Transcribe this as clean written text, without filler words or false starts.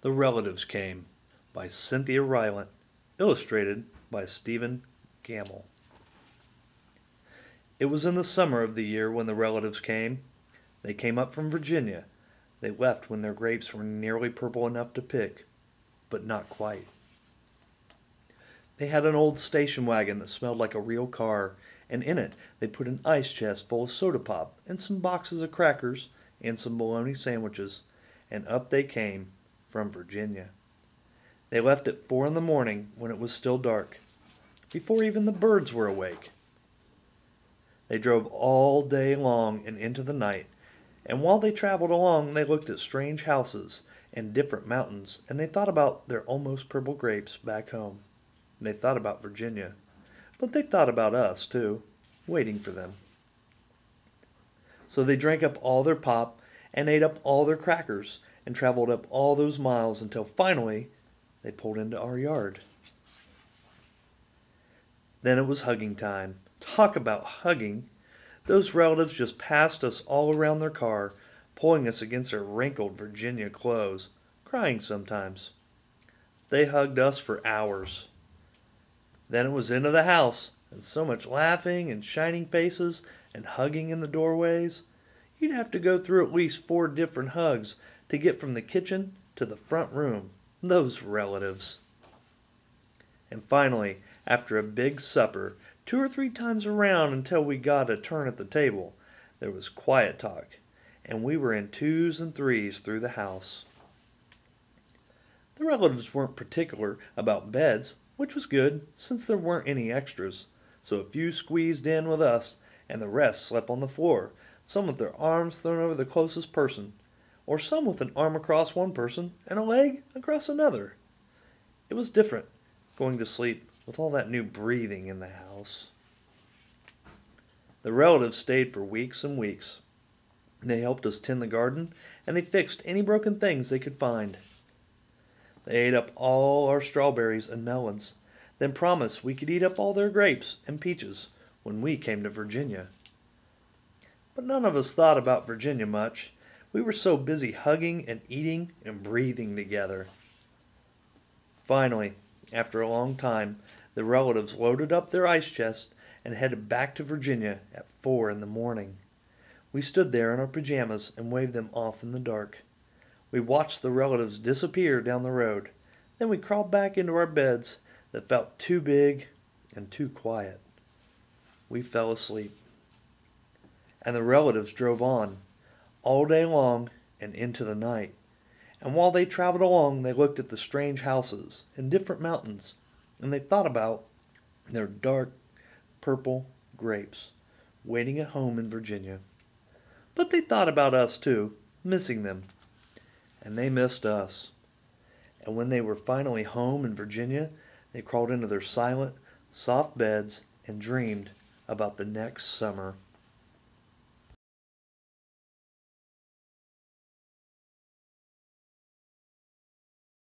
The Relatives Came by Cynthia Rylant, illustrated by Stephen Gamble. It was in the summer of the year when the relatives came. They came up from Virginia. They left when their grapes were nearly purple enough to pick, but not quite. They had an old station wagon that smelled like a real car, and in it they put an ice chest full of soda pop and some boxes of crackers and some bologna sandwiches, and up they came from Virginia. They left at 4 in the morning when it was still dark, before even the birds were awake. They drove all day long and into the night, and while they traveled along they looked at strange houses and different mountains, and they thought about their almost purple grapes back home. They thought about Virginia, but they thought about us too, waiting for them. So they drank up all their pop and ate up all their crackers and traveled up all those miles until finally they pulled into our yard. Then it was hugging time. Talk about hugging! Those relatives just passed us all around their car, pulling us against their wrinkled Virginia clothes, crying sometimes. They hugged us for hours. Then it was into the house, and so much laughing and shining faces and hugging in the doorways. You'd have to go through at least 4 different hugs to get from the kitchen to the front room. Those relatives. And finally, after a big supper, 2 or 3 times around until we got a turn at the table, there was quiet talk, and we were in 2s and 3s through the house. The relatives weren't particular about beds, which was good, since there weren't any extras, so a few squeezed in with us, and the rest slept on the floor, some with their arms thrown over the closest person, or some with an arm across one person and a leg across another. It was different, going to sleep with all that new breathing in the house. The relatives stayed for weeks and weeks. They helped us tend the garden, and they fixed any broken things they could find. They ate up all our strawberries and melons, then promised we could eat up all their grapes and peaches when we came to Virginia. But none of us thought about Virginia much. We were so busy hugging and eating and breathing together. Finally, after a long time, the relatives loaded up their ice chest and headed back to Virginia at 4 in the morning. We stood there in our pajamas and waved them off in the dark. We watched the relatives disappear down the road. Then we crawled back into our beds that felt too big and too quiet. We fell asleep. And the relatives drove on, all day long and into the night. And while they traveled along, they looked at the strange houses and different mountains, and they thought about their dark purple grapes waiting at home in Virginia. But they thought about us too, missing them. And they missed us. And when they were finally home in Virginia, they crawled into their silent, soft beds and dreamed about the next summer.